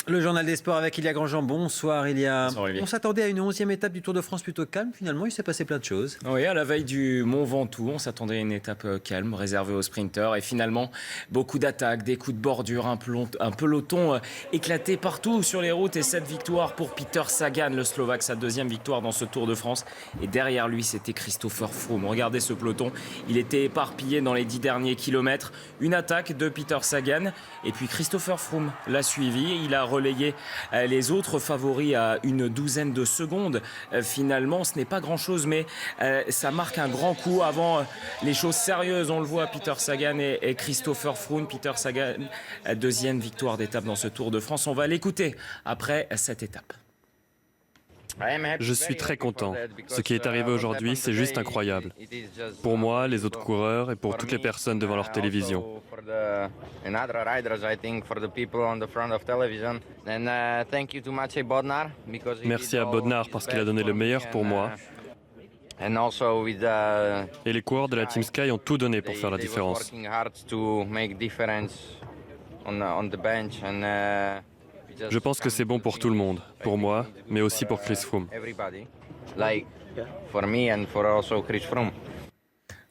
Le journal des sports avec Ilia Grandjean. Bonsoir Ilia. Bonsoir, Olivier. On s'attendait à une 11e étape du Tour de France plutôt calme. Finalement, il s'est passé plein de choses. Oui, à la veille du Mont Ventoux, on s'attendait à une étape calme, réservée aux sprinteurs. Et finalement, beaucoup d'attaques, des coups de bordure, un peloton éclaté partout sur les routes. Et cette victoire pour Peter Sagan, le Slovaque, sa deuxième victoire dans ce Tour de France. Et derrière lui, c'était Christopher Froome. Regardez ce peloton, il était éparpillé dans les 10 derniers kilomètres. Une attaque de Peter Sagan. Et puis Christopher Froome l'a suivi. Il a relayé les autres favoris à une douzaine de secondes. Finalement, ce n'est pas grand-chose, mais ça marque un grand coup avant les choses sérieuses. On le voit, Peter Sagan et Christopher Froome. Peter Sagan, deuxième victoire d'étape dans ce Tour de France. On va l'écouter après cette étape. Je suis très content. Ce qui est arrivé aujourd'hui, c'est juste incroyable. Pour moi, les autres coureurs et pour toutes les personnes devant leur télévision. Merci à Bodnar parce qu'il a donné le meilleur pour moi. Et les coureurs de la Team Sky ont tout donné pour faire la différence. Je pense que c'est bon pour tout le monde, pour moi, mais aussi pour Chris Froome.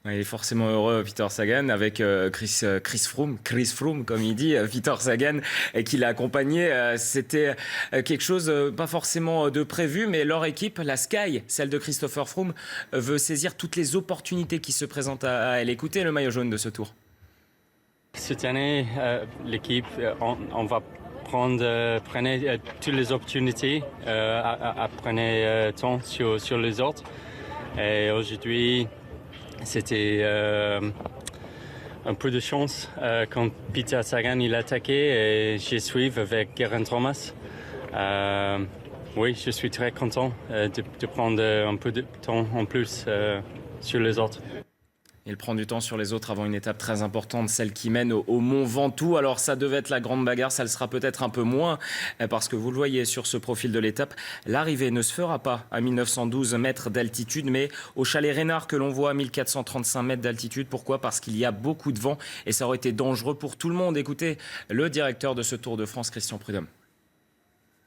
Il est forcément heureux, Peter Sagan, avec Chris Froome, comme il dit, Peter Sagan, qui l'a accompagné. C'était quelque chose, pas forcément de prévu, mais leur équipe, la Sky, celle de Christopher Froome, veut saisir toutes les opportunités qui se présentent à elle. Écoutez le maillot jaune de ce tour. Cette année, l'équipe, on va prenez toutes les opportunités, prenez temps sur les autres. Et aujourd'hui, c'était un peu de chance quand Peter Sagan il a attaqué et j'ai suivi avec Geraint Thomas. Oui, je suis très content de prendre un peu de temps en plus sur les autres. Il prend du temps sur les autres avant une étape très importante, celle qui mène au Mont Ventoux. Alors ça devait être la grande bagarre, ça le sera peut-être un peu moins, parce que vous le voyez sur ce profil de l'étape, l'arrivée ne se fera pas à 1912 mètres d'altitude, mais au chalet Reynard que l'on voit à 1435 mètres d'altitude. Pourquoi ? Parce qu'il y a beaucoup de vent et ça aurait été dangereux pour tout le monde. Écoutez le directeur de ce Tour de France, Christian Prudhomme.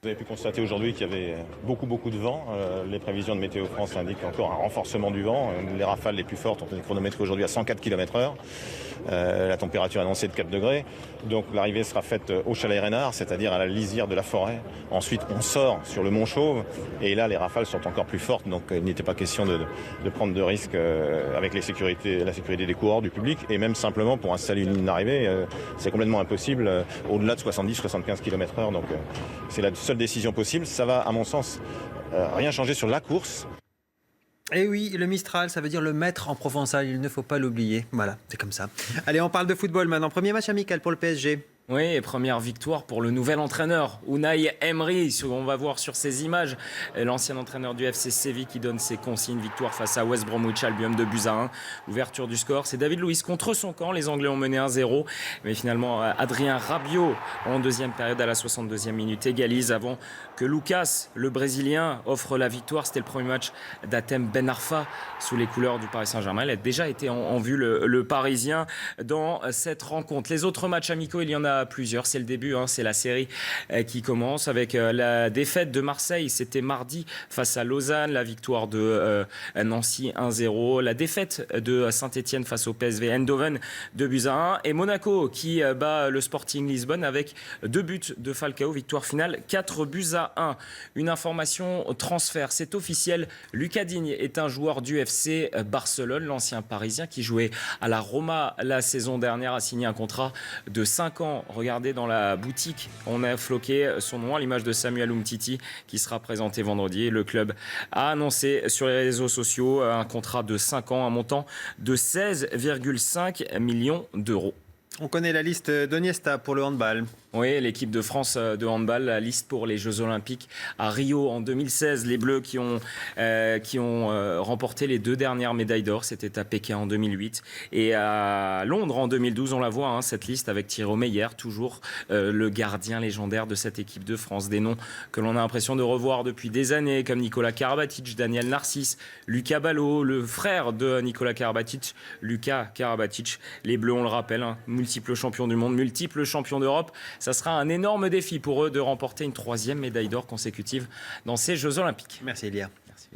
Vous avez pu constater aujourd'hui qu'il y avait beaucoup de vent. Les prévisions de Météo France indiquent encore un renforcement du vent. Les rafales les plus fortes ont été chronométrées aujourd'hui à 104 km/h. La température annoncée de 4 degrés. Donc l'arrivée sera faite au chalet Reynard, c'est-à-dire à la lisière de la forêt. Ensuite, on sort sur le Mont Chauve. Et là, les rafales sont encore plus fortes. Donc il n'était pas question de prendre de risques avec la sécurité des coureurs, du public. Et même simplement pour installer une ligne d'arrivée, c'est complètement impossible au-delà de 70-75 km/h. Donc c'est la seule décision possible. Ça va, à mon sens, rien changer sur la course. Et oui, le Mistral, ça veut dire le maître en provençal, il ne faut pas l'oublier. Voilà, c'est comme ça. Allez, on parle de football maintenant. Premier match amical pour le PSG. Oui, et première victoire pour le nouvel entraîneur, Unai Emery. On va voir sur ces images l'ancien entraîneur du FC Séville qui donne ses consignes. Victoire face à West Bromwich Albion, 2-1. Ouverture du score, c'est David Luiz contre son camp. Les Anglais ont mené 1-0. Mais finalement, Adrien Rabiot, en deuxième période à la 62e minute, égalise avant que Lucas, le Brésilien, offre la victoire. C'était le premier match d'Hatem Ben Arfa sous les couleurs du Paris Saint-Germain. Il a déjà été en vue, le Parisien, dans cette rencontre. Les autres matchs amicaux, il y en a plusieurs. C'est le début, c'est la série qui commence avec la défaite de Marseille. C'était mardi face à Lausanne, la victoire de Nancy 1-0, la défaite de Saint-Etienne face au PSV Eindhoven 2-1 et Monaco qui bat le Sporting Lisbonne avec 2 buts de Falcao, victoire finale 4-1. Une information transfert, c'est officiel, Lucas Digne est un joueur du FC Barcelone, l'ancien Parisien qui jouait à la Roma la saison dernière, a signé un contrat de 5 ans. Regardez dans la boutique, on a floqué son nom à l'image de Samuel Umtiti qui sera présenté vendredi. Le club a annoncé sur les réseaux sociaux un contrat de 5 ans, un montant de 16,5 millions d'euros. On connaît la liste d'Oniesta pour le handball. Oui, l'équipe de France de handball, la liste pour les Jeux Olympiques à Rio en 2016. Les Bleus qui ont remporté les 2 dernières médailles d'or. C'était à Pékin en 2008 et à Londres en 2012. On la voit, cette liste avec Thierry Meyer, toujours le gardien légendaire de cette équipe de France. Des noms que l'on a l'impression de revoir depuis des années, comme Nicolas Karabatic, Daniel Narcisse, Lucas Ballot, le frère de Nicolas Karabatic, Lucas Karabatic. Les Bleus, on le rappelle, multiples champions du monde, multiples champions d'Europe. Ça sera un énorme défi pour eux de remporter une 3e médaille d'or consécutive dans ces Jeux Olympiques. Merci Elia. Merci.